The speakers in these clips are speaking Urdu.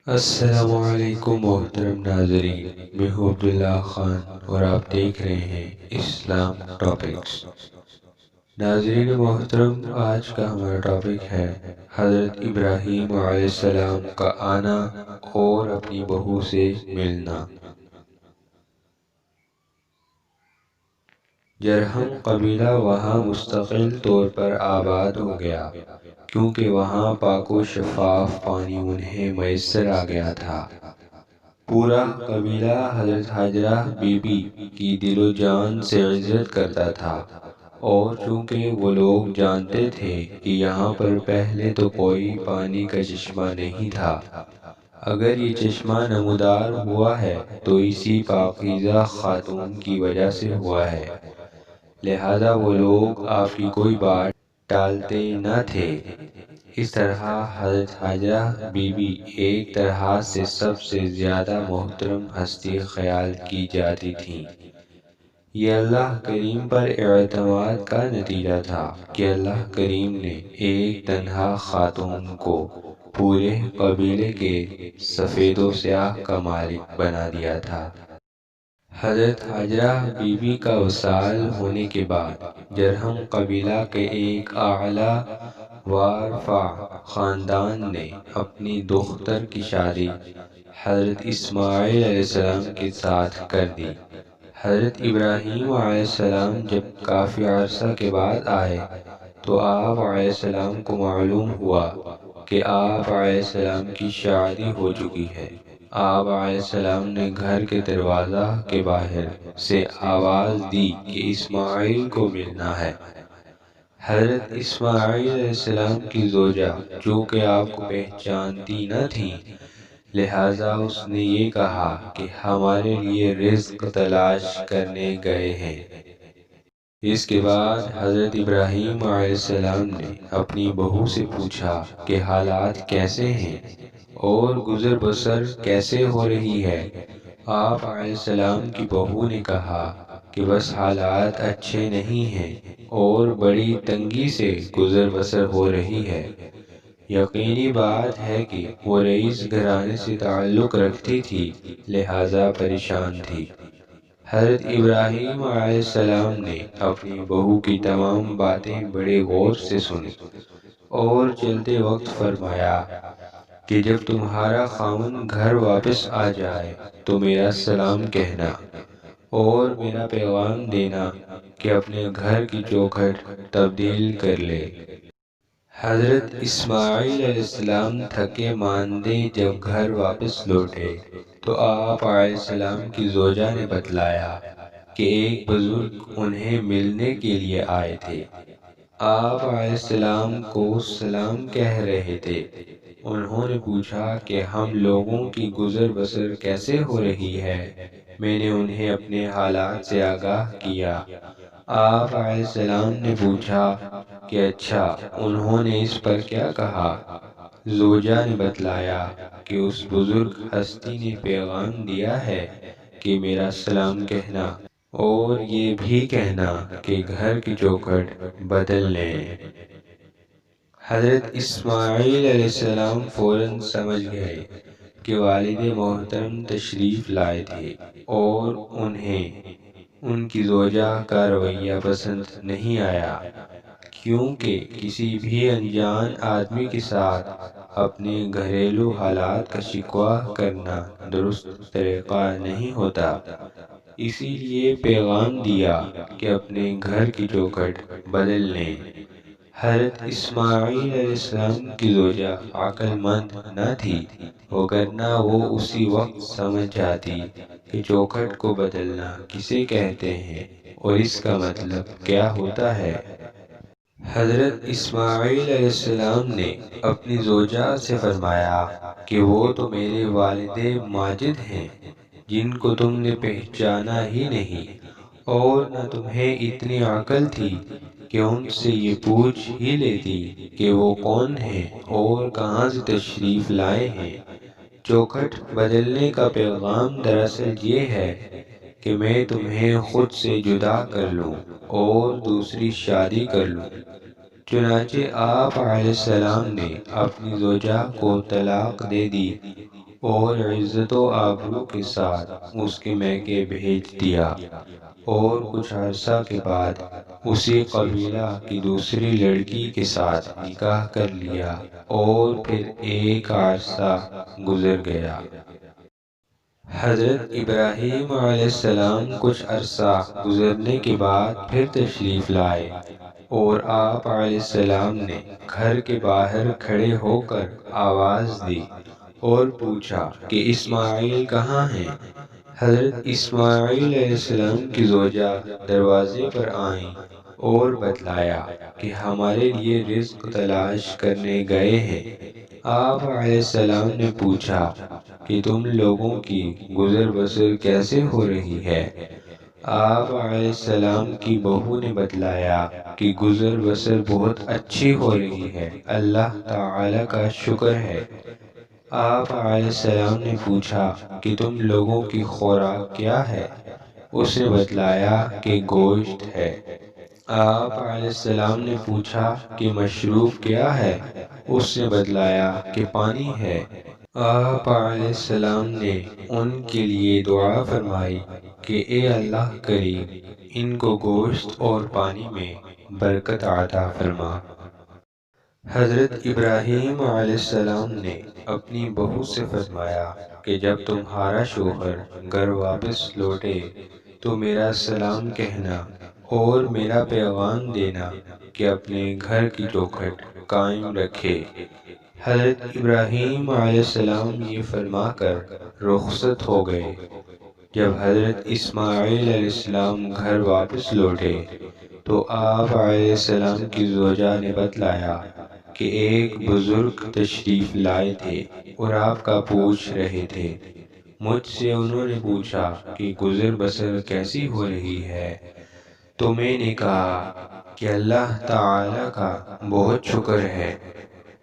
السلام علیکم محترم ناظرین، میں ہوں عبداللہ خان اور آپ دیکھ رہے ہیں اسلام ٹاپکس۔ ناظرین محترم، آج کا ہمارا ٹاپک ہے حضرت ابراہیم علیہ السلام کا آنا اور اپنی بہو سے ملنا۔ جرہم قبیلہ وہاں مستقل طور پر آباد ہو گیا، کیونکہ وہاں پاک و شفاف پانی انہیں میسر آ گیا تھا۔ پورا قبیلہ حضرت حاجرہ بی بی کی دل و جان سے عزت کرتا تھا، اور چونکہ وہ لوگ جانتے تھے کہ یہاں پر پہلے تو کوئی پانی کا چشمہ نہیں تھا، اگر یہ چشمہ نمودار ہوا ہے تو اسی پاکیزہ خاتون کی وجہ سے ہوا ہے، لہذا وہ لوگ آپ کی کوئی بات ٹالتے نہ تھے۔ اس طرح حضرت حاجرہ بی بی ایک طرح سے سب سے زیادہ محترم ہستی خیال کی جاتی تھیں۔ یہ اللہ کریم پر اعتماد کا نتیجہ تھا کہ اللہ کریم نے ایک تنہا خاتون کو پورے قبیلے کے سفید و سیاہ کا مالک بنا دیا تھا۔ حضرت حاجرہ بی بی کا وصال ہونے کے بعد جرہم قبیلہ کے ایک اعلیٰ وارفع خاندان نے اپنی دختر کی شادی حضرت اسماعیل علیہ السلام کے ساتھ کر دی۔ حضرت ابراہیم علیہ السلام جب کافی عرصہ کے بعد آئے تو آپ علیہ السلام کو معلوم ہوا کہ آپ علیہ السلام کی شادی ہو چکی ہے۔ آپ علیہ السلام نے گھر کے دروازہ کے باہر سے آواز دی کہ اسماعیل کو ملنا ہے۔ حضرت اسماعیل علیہ السلام کی زوجہ چونکہ آپ کو پہچانتی نہ تھیں، لہٰذا اس نے یہ کہا کہ ہمارے لیے رزق تلاش کرنے گئے ہیں۔ اس کے بعد حضرت ابراہیم علیہ السلام نے اپنی بہو سے پوچھا کہ حالات کیسے ہیں اور گزر بسر کیسے ہو رہی ہے۔ آپ علیہ السلام کی بہو نے کہا کہ بس حالات اچھے نہیں ہیں اور بڑی تنگی سے گزر بسر ہو رہی ہے۔ یقینی بات ہے کہ وہ رئیس گھرانے سے تعلق رکھتی تھی، لہٰذا پریشان تھی۔ حضرت ابراہیم علیہ السلام نے اپنی بہو کی تمام باتیں بڑے غور سے سنی اور چلتے وقت فرمایا کہ جب تمہارا خاوند گھر واپس آ جائے تو میرا سلام کہنا اور میرا پیغام دینا کہ اپنے گھر کی چوکھٹ تبدیل کر لے۔ حضرت اسماعیل علیہ السلام تھکے ماندے جب گھر واپس لوٹے تو آپ علیہ السلام کی زوجہ نے بتلایا کہ ایک بزرگ انہیں ملنے کے لیے آئے تھے۔ آپ علیہ السلام کو سلام کہہ رہے تھے۔ انہوں نے پوچھا کہ ہم لوگوں کی گزر بسر کیسے ہو رہی ہے۔ میں نے انہیں اپنے حالات سے آگاہ کیا۔ آپ علیہ السلام نے پوچھا کہ اچھا، انہوں نے اس پر کیا کہا؟ زوجہ نے بتلایا کہ اس بزرگ ہستی نے پیغام دیا ہے کہ میرا سلام کہنا اور یہ بھی کہنا کہ گھر کی چوکھٹ بدل لیں۔ حضرت اسماعیل علیہ السلام فوراً سمجھ گئے کہ والد محترم تشریف لائے تھے اور انہیں ان کی زوجہ کا رویہ پسند نہیں آیا، کیونکہ کسی بھی انجان آدمی کے ساتھ اپنے گھریلو حالات کا شکوہ کرنا درست طریقہ نہیں ہوتا۔ اسی لیے پیغام دیا کہ اپنے گھر کی چوکھٹ بدل لیں۔ حضرت اسماعیل علیہ السلام کی زوجہ عقل مند نہ تھی، وگرنہ وہ اسی وقت سمجھ جاتی کہ چوکھٹ کو بدلنا کسے کہتے ہیں اور اس کا مطلب کیا ہوتا ہے۔ حضرت اسماعیل علیہ السلام نے اپنی زوجہ سے فرمایا کہ وہ تو میرے والد ماجد ہیں، جن کو تم نے پہچانا ہی نہیں، اور نہ تمہیں اتنی عقل تھی کہ ان سے یہ پوچھ ہی لیتی کہ وہ کون ہیں اور کہاں سے تشریف لائے ہیں۔ چوکھٹ بدلنے کا پیغام دراصل یہ ہے کہ میں تمہیں خود سے جدا کر لوں اور دوسری شادی کر لوں۔ چنانچہ آپ علیہ السلام نے اپنی زوجہ کو طلاق دے دی اور عزت و آبرو کے ساتھ اس کے میکے بھیج دیا، اور کچھ عرصہ کے بعد اسی قبیلہ کی دوسری لڑکی کے ساتھ نکاح کر لیا، اور پھر ایک عرصہ گزر گیا۔ حضرت ابراہیم علیہ السلام کچھ عرصہ گزرنے کے بعد پھر تشریف لائے، اور آپ علیہ السلام نے گھر کے باہر کھڑے ہو کر آواز دی اور پوچھا کہ اسماعیل کہاں ہیں؟ حضرت اسماعیل علیہ السلام کی زوجہ دروازے پر آئیں اور بتلایا کہ ہمارے لیے رزق تلاش کرنے گئے ہیں۔ آپ علیہ السلام نے پوچھا کہ تم لوگوں کی گزر بسر کیسے ہو رہی ہے؟ آپ علیہ السلام کی بہو نے بتلایا کہ گزر بسر بہت اچھی ہو رہی ہے، اللہ تعالی کا شکر ہے۔ آپ علیہ السلام نے پوچھا کہ تم لوگوں کی خوراک کیا ہے؟ اس نے بتلایا کہ گوشت ہے۔ آپ علیہ السلام نے پوچھا کہ مشروب کیا ہے؟ اس نے بتلایا کہ پانی ہے۔ آپ علیہ السلام نے ان کے لیے دعا فرمائی کہ اے اللہ کریم، ان کو گوشت اور پانی میں برکت عطا فرما۔ حضرت ابراہیم علیہ السلام نے اپنی بہو سے فرمایا کہ جب تمہارا شوہر گھر واپس لوٹے تو میرا سلام کہنا اور میرا پیغام دینا کہ اپنے گھر کی چوکھٹ قائم رکھے۔ حضرت ابراہیم علیہ السلام یہ فرما کر رخصت ہو گئے۔ جب حضرت اسماعیل علیہ السلام گھر واپس لوٹے تو آپ علیہ السلام کی زوجہ نے بتلایا کہ ایک بزرگ تشریف لائے تھے اور آپ کا پوچھ رہے تھے۔ مجھ سے انہوں نے پوچھا کہ گزر بسر کیسی ہو رہی ہے، تو میں نے کہا کہ اللہ تعالی کا بہت شکر ہے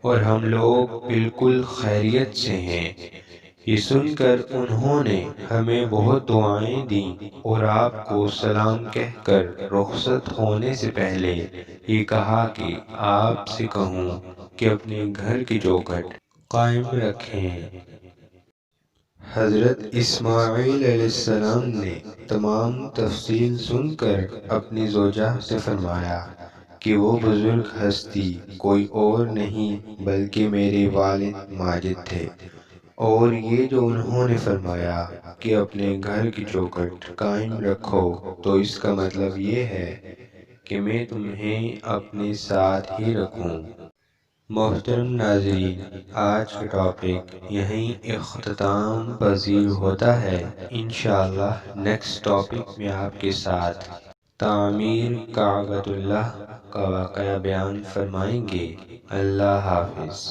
اور ہم لوگ بالکل خیریت سے ہیں۔ یہ سن کر انہوں نے ہمیں بہت دعائیں دیں اور آپ کو سلام کہہ کر رخصت ہونے سے پہلے یہ کہا کہ آپ سے کہوں کہ اپنے گھر کی چوکھٹ قائم رکھیں۔ حضرت اسماعیل علیہ السلام نے تمام تفصیل سن کر اپنی زوجہ سے فرمایا کہ وہ بزرگ ہستی کوئی اور نہیں بلکہ میرے والد ماجد تھے، اور یہ جو انہوں نے فرمایا کہ اپنے گھر کی چوکھٹ قائم رکھو تو اس کا مطلب یہ ہے کہ میں تمہیں اپنے ساتھ ہی رکھوں۔ محترم ناظرین، آج کا ٹاپک یہیں اختتام پذیر ہوتا ہے۔ انشاءاللہ نیکسٹ ٹاپک میں آپ کے ساتھ تعمیر کعبۃ اللہ کا واقعہ بیان فرمائیں گے۔ اللہ حافظ۔